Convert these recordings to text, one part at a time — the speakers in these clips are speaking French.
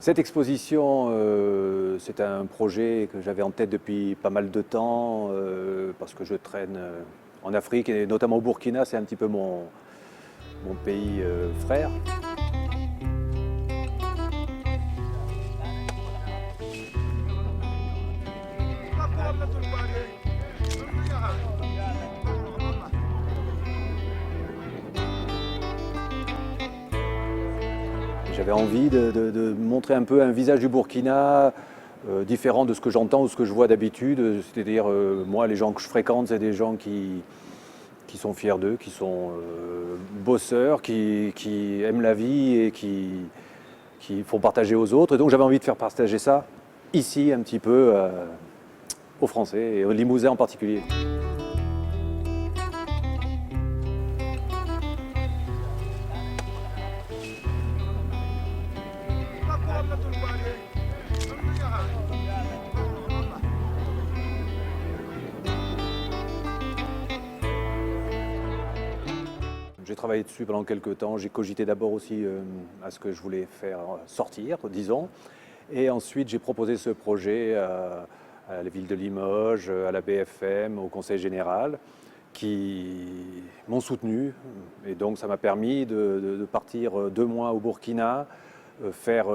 Cette exposition, c'est un projet que j'avais en tête depuis pas mal de temps, parce que je traîne en Afrique et notamment au Burkina, c'est un petit peu mon pays frère. J'avais envie de montrer un peu un visage du Burkina différent de ce que j'entends ou ce que je vois d'habitude. C'est-à-dire, moi, les gens que je fréquente, c'est des gens qui sont fiers d'eux, qui sont bosseurs, qui aiment la vie et qui font partager aux autres. Et donc j'avais envie de faire partager ça ici un petit peu aux Français et aux Limousins en particulier. J'ai travaillé dessus pendant quelques temps. J'ai cogité d'abord aussi à ce que je voulais faire sortir, disons. Et ensuite, j'ai proposé ce projet à la ville de Limoges, à la BFM, au Conseil général, qui m'ont soutenu. Et donc, ça m'a permis de partir 2 mois au Burkina, faire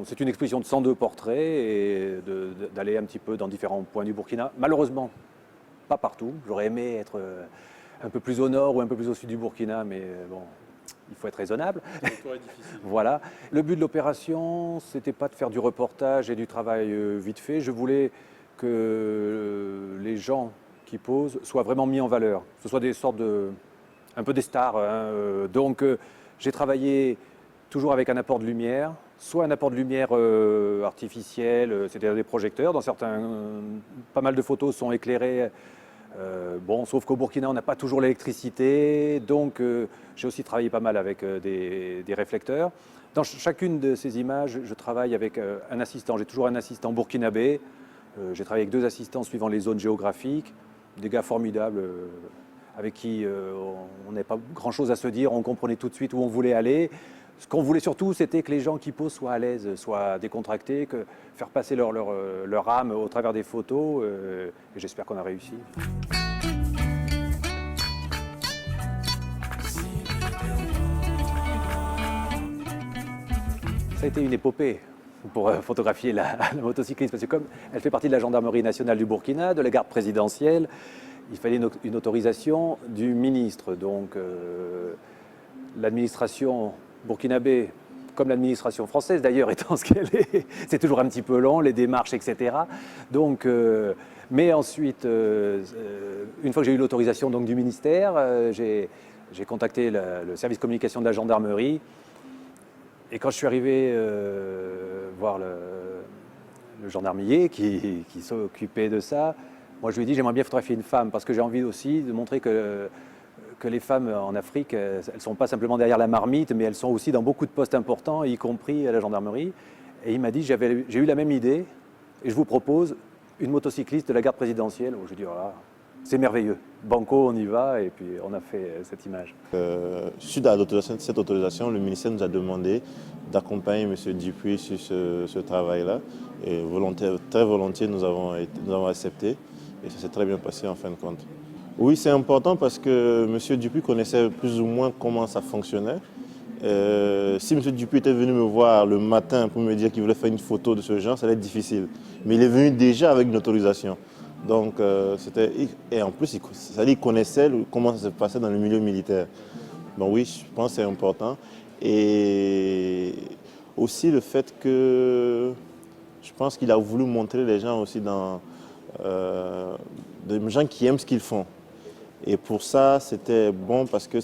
c'est une exposition de 102 portraits et d'aller un petit peu dans différents points du Burkina. Malheureusement, pas partout. J'aurais aimé être un peu plus au nord ou un peu plus au sud du Burkina, mais bon, il faut être raisonnable. Voilà. Le but de l'opération, c'était pas de faire du reportage et du travail vite fait. Je voulais que les gens qui posent soient vraiment mis en valeur, que ce soit des sortes un peu des stars. Hein. Donc, j'ai travaillé toujours avec un apport de lumière, soit un apport de lumière artificielle, c'est-à-dire des projecteurs. Dans certains, pas mal de photos sont éclairées. Bon, sauf qu'au Burkina, on n'a pas toujours l'électricité, donc j'ai aussi travaillé pas mal avec des réflecteurs. Dans chacune de ces images, je travaille avec un assistant. J'ai toujours un assistant burkinabé. J'ai travaillé avec 2 assistants suivant les zones géographiques, des gars formidables avec qui on n'avait pas grand-chose à se dire, on comprenait tout de suite où on voulait aller. Ce qu'on voulait surtout, c'était que les gens qui posent soient à l'aise, soient décontractés, que faire passer leur âme au travers des photos. Et j'espère qu'on a réussi. Ça a été une épopée pour photographier la motocycliste, parce que comme elle fait partie de la gendarmerie nationale du Burkina, de la garde présidentielle, il fallait une autorisation du ministre. Donc l'administration burkinabé, comme l'administration française d'ailleurs, étant ce qu'elle est, c'est toujours un petit peu long, les démarches, etc. Donc, mais ensuite, une fois que j'ai eu l'autorisation du ministère, j'ai contacté le service communication de la gendarmerie. Et quand je suis arrivé voir le gendarmerie qui s'occupait de ça, moi je lui ai dit j'aimerais bien photographier une femme parce que j'ai envie aussi de montrer que les femmes en Afrique, elles ne sont pas simplement derrière la marmite, mais elles sont aussi dans beaucoup de postes importants, y compris à la gendarmerie. Et il m'a dit, j'ai eu la même idée, et je vous propose une motocycliste de la garde présidentielle. Je lui ai dit, voilà, c'est merveilleux. Banco, on y va, et puis on a fait cette image. Suite à cette autorisation, le ministère nous a demandé d'accompagner M. Dupuis sur ce travail-là. Et très volontiers, nous avons accepté. Et ça s'est très bien passé en fin de compte. Oui, c'est important parce que M. Dupuis connaissait plus ou moins comment ça fonctionnait. Si M. Dupuis était venu me voir le matin pour me dire qu'il voulait faire une photo de ce genre, ça allait être difficile. Mais il est venu déjà avec une autorisation. Donc, et en plus, il connaissait comment ça se passait dans le milieu militaire. Donc oui, je pense que c'est important. Et aussi le fait que je pense qu'il a voulu montrer les gens aussi des gens qui aiment ce qu'ils font. Et pour ça, c'était bon parce que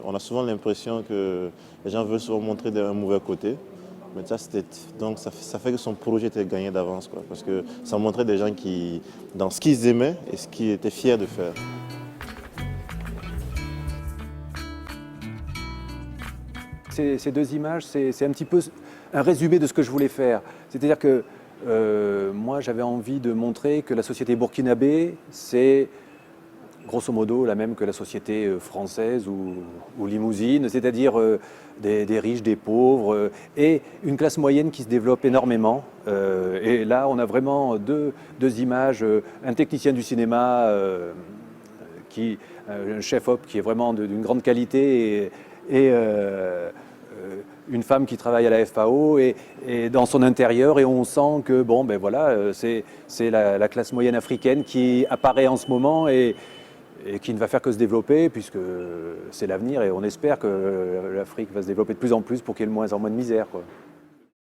on a souvent l'impression que les gens veulent souvent montrer un mauvais côté. Mais donc ça fait que son projet était gagné d'avance, parce que ça montrait des gens dans ce qu'ils aimaient et ce qu'ils étaient fiers de faire. Ces 2 images, c'est un petit peu un résumé de ce que je voulais faire. C'est-à-dire que moi, j'avais envie de montrer que la société burkinabé, c'est grosso modo la même que la société française ou limousine, c'est-à-dire des riches, des pauvres, et une classe moyenne qui se développe énormément. Et là, on a vraiment deux images, un technicien du cinéma, un chef-op qui est vraiment d'une grande qualité, et une femme qui travaille à la FAO et dans son intérieur, et on sent que bon, ben voilà, c'est la classe moyenne africaine qui apparaît en ce moment et qui ne va faire que se développer, puisque c'est l'avenir, et on espère que l'Afrique va se développer de plus en plus pour qu'il y ait de moins en moins de misère, quoi.